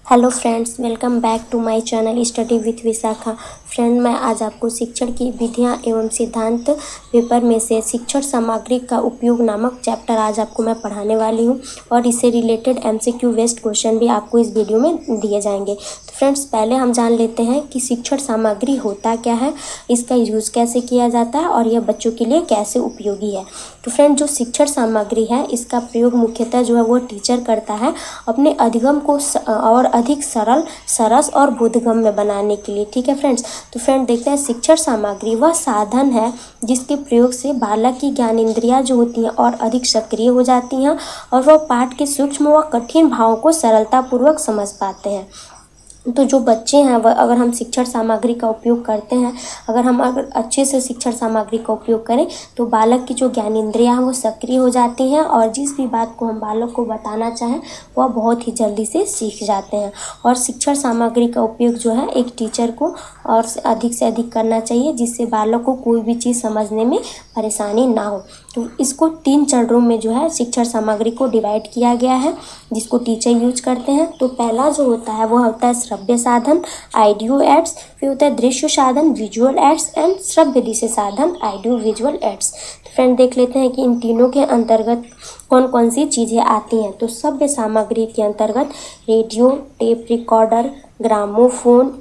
Hello friends, welcome back to my channel study with Vishakha. Friend, मैं आज आपको शिक्षण की विधियां एवं सिद्धांत पेपर में से शिक्षण सामग्री का उपयोग नामक चैप्टर आज आपको मैं पढ़ाने वाली हूं और इससे रिलेटेड एमसीक्यू बेस्ड क्वेश्चन भी आपको इस वीडियो में दिए जाएंगे। तो फ्रेंड्स, पहले हम जान लेते हैं कि शिक्षण सामग्री होता क्या है, इसका यूज़ कैसे किया जाता है और यह बच्चों के लिए कैसे उपयोगी है। तो फ्रेंड, जो शिक्षण सामग्री है इसका प्रयोग मुख्यतः जो है वो टीचर करता है अपने अधिगम को और अधिक सरल, सरस और बोधगम्य बनाने के लिए। ठीक है फ्रेंड्स। तो फ्रेंड, देखते हैं शिक्षण सामग्री वह साधन है जिसके प्रयोग से बालक की ज्ञान इंद्रियां जो होती हैं और अधिक सक्रिय हो जाती हैं और वह पाठ के सूक्ष्म व कठिन भावों को सरलतापूर्वक समझ पाते हैं। तो जो बच्चे हैं वह अगर हम शिक्षण सामग्री का उपयोग करते हैं, अगर अच्छे से शिक्षण सामग्री का उपयोग करें तो बालक की जो ज्ञान इंद्रियां हैं वो सक्रिय हो जाती हैं और जिस भी बात को हम बालक को बताना चाहें वह बहुत ही जल्दी से सीख जाते हैं। और शिक्षण सामग्री का उपयोग जो है एक टीचर को और से अधिक करना चाहिए जिससे बालक को कोई भी चीज़ समझने में परेशानी ना हो। तो इसको 3 चरणों में जो है शिक्षण सामग्री को डिवाइड किया गया है जिसको टीचर यूज करते हैं। तो पहला जो होता है वह होता है श्रव्य साधन, ऑडियो एड्स, फिर होता है दृश्य साधन, विजुअल एड्स एंड श्रव्य दृश्य साधन, ऑडियो विजुअल एड्स। तो फ्रेंड, देख लेते हैं कि इन तीनों के अंतर्गत कौन कौन सी चीज़ें आती हैं। तो श्रव्य सामग्री के अंतर्गत रेडियो, टेप रिकॉर्डर, ग्रामोफोन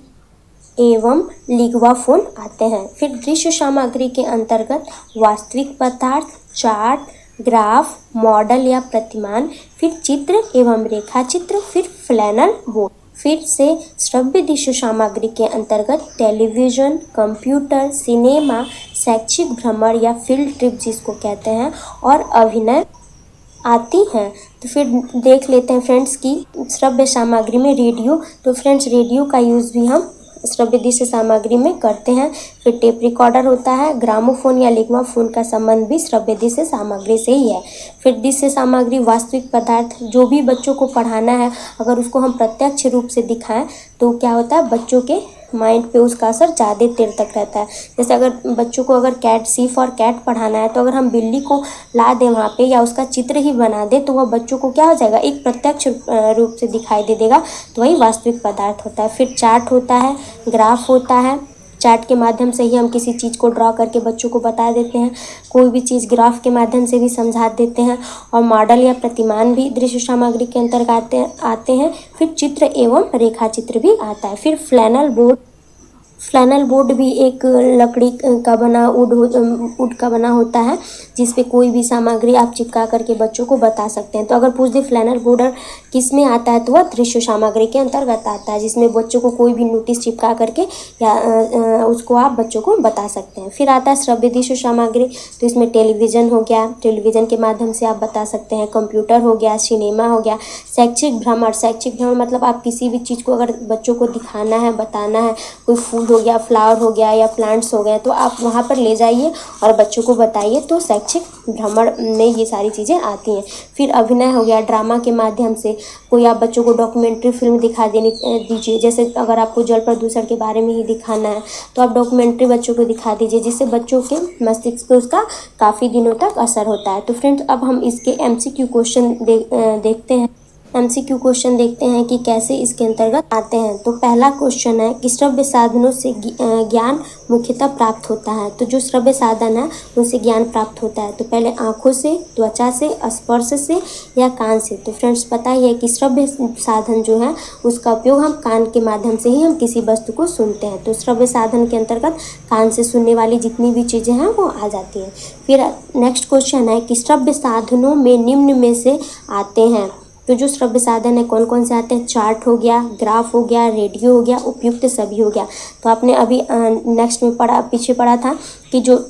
एवं लिगवा फोन आते हैं। फिर दृश्य सामग्री के अंतर्गत वास्तविक पदार्थ, चार्ट, ग्राफ, मॉडल या प्रतिमान, फिर चित्र एवं रेखा चित्र, फिर फ्लैनल बोर्ड। फिर से श्रव्य दृश्य सामग्री के अंतर्गत टेलीविज़न, कंप्यूटर, सिनेमा, शैक्षिक भ्रमण या फील्ड ट्रिप जिसको कहते हैं, और अभिनय आती हैं। तो फिर देख लेते हैं फ्रेंड्स की श्रव्य सामग्री में रेडियो। तो फ्रेंड्स, रेडियो का यूज़ भी हम श्रव्य दृश्य सामग्री में करते हैं। फिर टेप रिकॉर्डर होता है, ग्रामोफोन या लिग्मा फोन का संबंध भी श्रव्य दृश्य सामग्री से ही है। फिर दृश्य सामग्री वास्तविक पदार्थ, जो भी बच्चों को पढ़ाना है अगर उसको हम प्रत्यक्ष रूप से दिखाएं तो क्या होता है, बच्चों के माइंड पे उसका असर ज़्यादा देर तक रहता है। जैसे अगर बच्चों को अगर कैट, सी फॉर कैट पढ़ाना है तो अगर हम बिल्ली को ला दें वहाँ पे या उसका चित्र ही बना दें तो वह बच्चों को क्या हो जाएगा, एक प्रत्यक्ष रूप से दिखाई दे देगा। तो वही वास्तविक पदार्थ होता है। फिर चार्ट होता है, ग्राफ होता है। चार्ट के माध्यम से ही हम किसी चीज़ को ड्रॉ करके बच्चों को बता देते हैं, कोई भी चीज़ ग्राफ के माध्यम से भी समझा देते हैं। और मॉडल या प्रतिमान भी दृश्य सामग्री के अंतर्गत आते हैं। फिर चित्र एवं रेखा चित्र भी आता है। फिर फ्लैनल बोर्ड भी एक लकड़ी का बना वुड का बना होता है जिस पे कोई भी सामग्री आप चिपका करके बच्चों को बता सकते हैं। तो अगर पूछ दे फ्लैनल बोर्ड किस में आता है तो वह दृश्य सामग्री के अंतर्गत आता है जिसमें बच्चों को कोई भी नोटिस चिपका करके या उसको आप बच्चों को बता सकते हैं। फिर आता है श्रव्य दृश्य सामग्री। तो इसमें टेलीविज़न हो गया, टेलीविज़न के माध्यम से आप बता सकते हैं। कंप्यूटर हो गया, सिनेमा हो गया, शैक्षिक भ्रमण मतलब आप किसी भी चीज़ को अगर बच्चों को दिखाना है, बताना है, कोई फूल हो गया, फ्लावर हो गया या प्लांट्स हो गए, तो आप वहाँ पर ले जाइए और बच्चों को बताइए। तो शैक्षिक भ्रमण में ये सारी चीज़ें आती हैं। फिर अभिनय हो गया, ड्रामा के माध्यम से कोई आप बच्चों को डॉक्यूमेंट्री फिल्म दिखा दीजिए। जैसे अगर आपको जल प्रदूषण के बारे में ही दिखाना है तो आप डॉक्यूमेंट्री बच्चों को दिखा दीजिए जिससे बच्चों के मस्तिष्क पे उसका काफ़ी दिनों तक असर होता है। तो फ्रेंड्स, अब हम इसके एमसीक्यू क्वेश्चन देखते हैं। एमसीक्यू क्वेश्चन देखते हैं कि कैसे इसके अंतर्गत आते हैं। तो पहला क्वेश्चन है कि श्रव्य साधनों से ज्ञान मुख्यतः प्राप्त होता है। तो जो श्रव्य साधन है उनसे ज्ञान प्राप्त होता है तो पहले आँखों से, त्वचा से, स्पर्श से या कान से। तो फ्रेंड्स, पता ही है कि श्रव्य साधन जो है उसका उपयोग हम कान के माध्यम से ही हम किसी वस्तु को सुनते हैं। तो श्रव्य साधन के अंतर्गत कान से सुनने वाली जितनी भी चीज़ें हैं वो आ जाती हैं। फिर नेक्स्ट क्वेश्चन है कि श्रव्य साधनों में निम्न में से आते हैं। तो जो श्रव्य साधन है कौन कौन से आते हैं, चार्ट हो गया, ग्राफ हो गया, रेडियो हो गया, उपयुक्त सभी हो गया। तो आपने अभी नेक्स्ट में पीछे पढ़ा था कि जो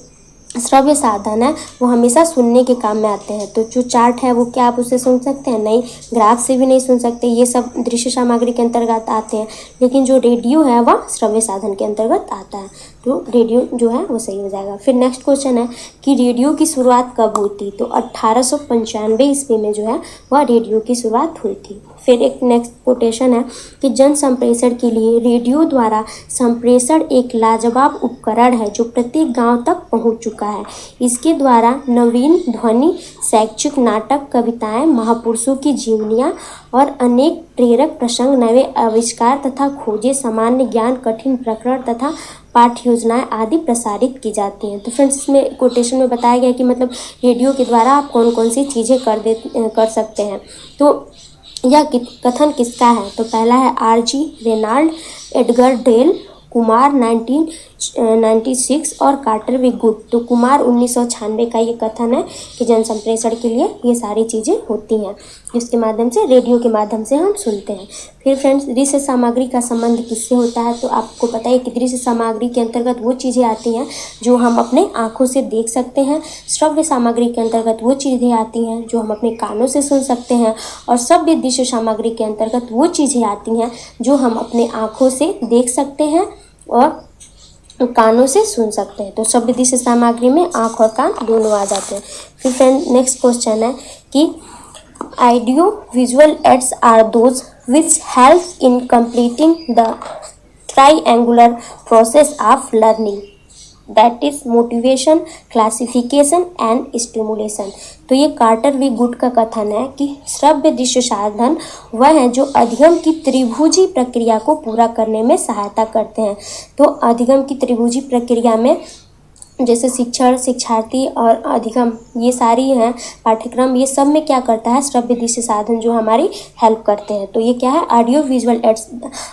श्रव्य साधन है वो हमेशा सुनने के काम में आते हैं। तो जो चार्ट है वो क्या आप उसे सुन सकते हैं? नहीं, ग्राफ से भी नहीं सुन सकते, ये सब दृश्य सामग्री के अंतर्गत आते हैं। लेकिन जो रेडियो है वह श्रव्य साधन के अंतर्गत आता है, तो रेडियो जो है वो सही हो जाएगा। फिर नेक्स्ट क्वेश्चन है कि रेडियो की शुरुआत कब हुई थी? तो 1895 ईस्वी में जो है वह रेडियो की शुरुआत हुई थी। फिर एक नेक्स्ट कोटेशन है कि जन संप्रेषण के लिए रेडियो द्वारा संप्रेषण एक लाजवाब उपकरण है जो प्रत्येक गांव तक पहुंच चुका है। इसके द्वारा नवीन ध्वनि, शैक्षिक नाटक, कविताएं, महापुरुषों की जीवनियाँ और अनेक प्रेरक प्रसंग, नए आविष्कार तथा खोजें, सामान्य ज्ञान, कठिन प्रकरण तथा पाठ्य योजनाएं आदि प्रसारित की जाती हैं। तो फ्रेंड्स, इसमें कोटेशन में बताया गया कि मतलब रेडियो के द्वारा आप कौन कौन सी चीज़ें कर सकते हैं। तो यह कथन किसका है? तो पहला है R G. Reynold, Edgar Dale Kumar 1996 और कार्टर वी गुड। तो कुमार 1996 का ये कथन है कि जन संप्रेषण के लिए ये सारी चीज़ें होती हैं जिसके माध्यम से, रेडियो के माध्यम से हम सुनते हैं। फिर फ्रेंड्स, दृश्य सामग्री का संबंध किससे होता है? तो आपको पता है कि दृश्य सामग्री के अंतर्गत वो चीज़ें आती हैं जो हम अपने आँखों से देख सकते हैं। श्रव्य सामग्री के अंतर्गत वो चीज़ें आती हैं जो हम अपने कानों से सुन सकते हैं। और श्रव्य दृश्य सामग्री के अंतर्गत वो चीज़ें आती हैं जो हम अपने आँखों से देख सकते हैं और कानों से सुन सकते हैं। तो श्रव्य दृश्य सामग्री में आँख और कान दोनों आ जाते हैं। फिर फ्रेंड, नेक्स्ट क्वेश्चन है कि audio visual aids are those which help in completing the triangular process of learning, that is motivation, classification and stimulation। तो ये कार्टर वी गुड का कथन है कि श्रव्य दृश्य साधन वह है जो अधिगम की त्रिभुजी प्रक्रिया को पूरा करने में सहायता करते हैं। तो अधिगम की त्रिभुजी प्रक्रिया में जैसे शिक्षण, शिक्षार्थी और अधिगम, ये सारी हैं पाठ्यक्रम, ये सब में क्या करता है? श्रव्य दृश्य साधन जो हमारी हेल्प करते हैं। तो ये क्या है? Audio visual aids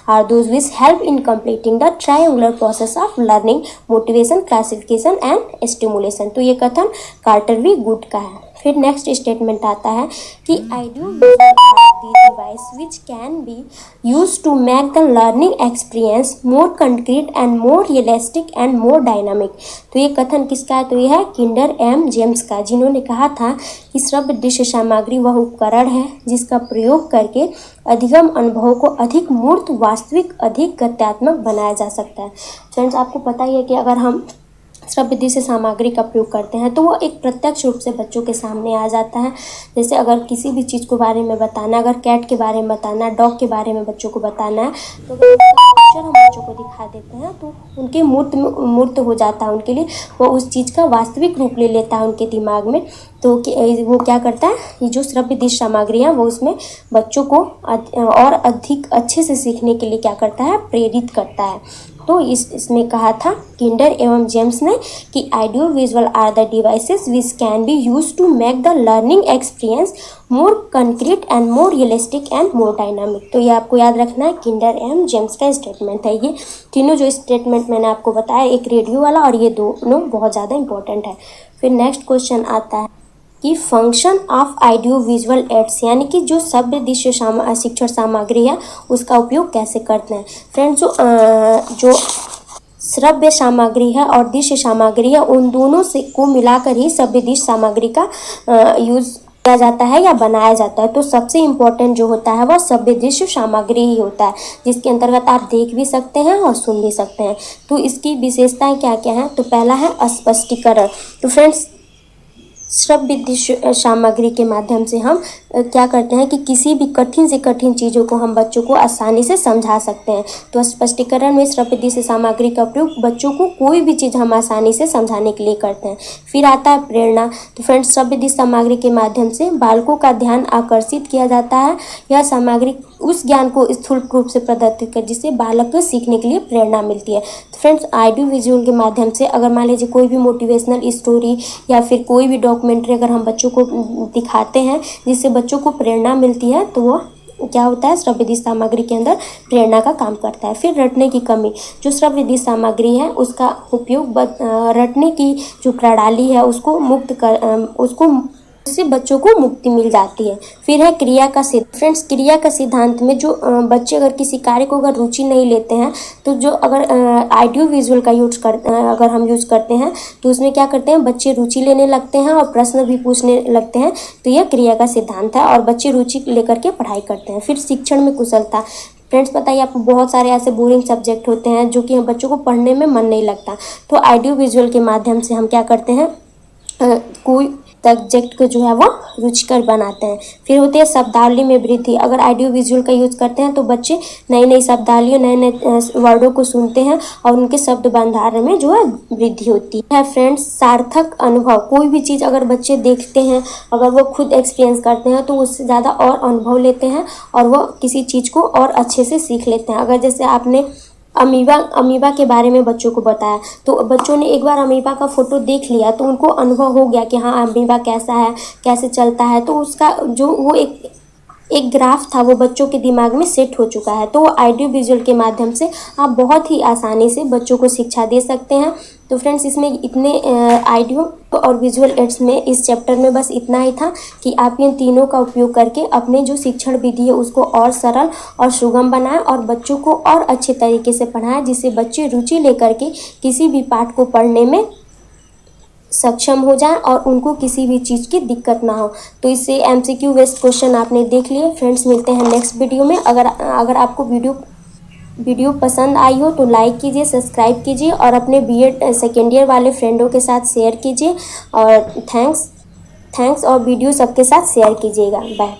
are those which help in completing the triangular process of learning, motivation, classification and stimulation. तो ये कथन कार्टर वी गुड का है। फिर नेक्स्ट स्टेटमेंट आता है कि audio device which can be use to make the learning experience more concrete and more realistic and more dynamic. तो ये कथन किसका है? तो यह है किंडर एम जेम्स का, जिन्होंने कहा था कि श्रव्य दृश्य सामग्री वह उपकरण है जिसका प्रयोग करके अधिगम अनुभवों को अधिक मूर्त, वास्तविक, अधिक गत्यात्मक बनाया जा सकता है। फ्रेंड्स, आपको पता ही है कि अगर हम श्रव्य दृश्य सामग्री का प्रयोग करते हैं तो वो एक प्रत्यक्ष रूप से बच्चों के सामने आ जाता है। जैसे अगर किसी भी चीज़ के बारे में बताना, अगर कैट के बारे में बताना, डॉग के बारे में बच्चों को बताना है, तो अगर उसका पिक्चर हम बच्चों को दिखा देते हैं तो उनके मूर्त हो जाता है, उनके लिए वो उस चीज़ का वास्तविक रूप ले लेता है उनके दिमाग में। तो वो क्या करता है, ये जो श्रव्य दृश्य सामग्री है वो उसमें बच्चों को और अधिक अच्छे से सीखने के लिए क्या करता है? प्रेरित करता है। तो इसमें कहा था किंडर एवं जेम्स ने कि audio visual are the devices which can be use to make the learning experience more concrete and more realistic and more dynamic. तो ये आपको याद रखना है, किंडर एवं जेम्स का स्टेटमेंट है। ये तीनों जो स्टेटमेंट मैंने आपको बताया, एक रेडियो वाला और ये दोनों बहुत ज़्यादा इंपॉर्टेंट है। फिर नेक्स्ट क्वेश्चन आता है कि function of audio visual ads, यानी कि जो श्रव्य दृश्य शिक्षण सामग्री है उसका उपयोग कैसे करते हैं। फ्रेंड्स, जो श्रव्य सामग्री है और दृश्य सामग्री है, उन दोनों से को मिलाकर ही श्रव्य दृश्य सामग्री का यूज किया जाता है या बनाया जाता है। तो सबसे इम्पोर्टेंट जो होता है वह श्रव्य दृश्य सामग्री ही होता है, जिसके अंतर्गत आप देख भी सकते हैं और सुन भी सकते हैं। तो इसकी विशेषताएं क्या क्या हैं? तो पहला है स्पष्टीकरण। तो फ्रेंड्स, श्रव्य दृश्य सामग्री के माध्यम से हम क्या करते हैं कि किसी भी कठिन से कठिन चीज़ों को हम बच्चों को आसानी से समझा सकते हैं। तो स्पष्टीकरण में श्रव्य दृश्य सामग्री का प्रयोग बच्चों को कोई भी चीज़ हम आसानी से समझाने के लिए करते हैं। फिर आता है प्रेरणा। तो फ्रेंड्स, श्रव्य दृश्य सामग्री के माध्यम से बालकों का ध्यान आकर्षित किया जाता है। यह सामग्री उस ज्ञान को स्थूल रूप से प्रदर्शित कर जिससे बालक को सीखने के लिए प्रेरणा मिलती है। तो फ्रेंड्स, ऑडियो विजुअल के माध्यम से अगर मान लीजिए कोई भी मोटिवेशनल स्टोरी या फिर कोई भी डॉक्यूमेंट्री अगर हम बच्चों को दिखाते हैं जिससे बच्चों को प्रेरणा मिलती है, तो वो क्या होता है? श्रव्य दृश्य सामग्री के अंदर प्रेरणा का काम करता है। फिर रटने की कमी, जो श्रव्य दृश्य सामग्री है उसका उपयोग रटने की जो प्रणाली है उससे बच्चों को मुक्ति मिल जाती है। फिर है क्रिया का सिद्धांत। फ्रेंड्स, क्रिया का सिद्धांत में जो बच्चे अगर किसी कार्य को अगर रुचि नहीं लेते हैं तो जो अगर ऑडियो विजुअल का अगर हम यूज़ करते हैं तो उसमें क्या करते हैं? बच्चे रुचि लेने लगते हैं और प्रश्न भी पूछने लगते हैं। तो यह क्रिया का सिद्धांत है और बच्चे रुचि लेकर के पढ़ाई करते हैं। फिर शिक्षण में कुशलता। फ्रेंड्स, बताइए आपको बहुत सारे ऐसे बोरिंग सब्जेक्ट होते हैं जो कि बच्चों को पढ़ने में मन नहीं लगता। तो ऑडियो विजुअल के माध्यम से हम क्या करते हैं? कोई सब्जेक्ट को जो है वो रुचिकर बनाते हैं। फिर होती है शब्दावली में वृद्धि। अगर ऑडियो विजुअल का यूज़ करते हैं तो बच्चे नई नई शब्दावलियों, नए नए वर्डों को सुनते हैं और उनके शब्द भंडार में जो है वृद्धि होती है। फ्रेंड्स, सार्थक अनुभव, कोई भी चीज़ अगर बच्चे देखते हैं, अगर वो खुद एक्सपीरियंस करते हैं तो उससे ज़्यादा और अनुभव लेते हैं और वो किसी चीज़ को और अच्छे से सीख लेते हैं। अगर जैसे आपने अमीबा के बारे में बच्चों को बताया तो बच्चों ने एक बार अमीबा का फोटो देख लिया तो उनको अनुभव हो गया कि हाँ अमीबा कैसा है, कैसे चलता है, तो उसका जो वो एक ग्राफ था वो बच्चों के दिमाग में सेट हो चुका है। तो ऑडियो विजुअल के माध्यम से आप बहुत ही आसानी से बच्चों को शिक्षा दे सकते हैं। तो फ्रेंड्स, इसमें इतने ऑडियो और विजुअल एड्स में इस चैप्टर में बस इतना ही था कि आप इन तीनों का उपयोग करके अपने जो शिक्षण विधि है उसको और सरल और सुगम बनाएं और बच्चों को और अच्छे तरीके से पढ़ाएं, जिससे बच्चे रुचि लेकर के किसी भी पाठ को पढ़ने में सक्षम हो जाए और उनको किसी भी चीज़ की दिक्कत ना हो। तो इससे MCQ बेस्ड क्वेश्चन आपने देख लिए। फ्रेंड्स, मिलते हैं नेक्स्ट वीडियो में। अगर आपको वीडियो पसंद आई हो तो लाइक कीजिए, सब्सक्राइब कीजिए और अपने B.Ed सेकेंड ईयर वाले फ्रेंडों के साथ शेयर कीजिए। और थैंक्स और वीडियो सबके साथ शेयर कीजिएगा। बाय।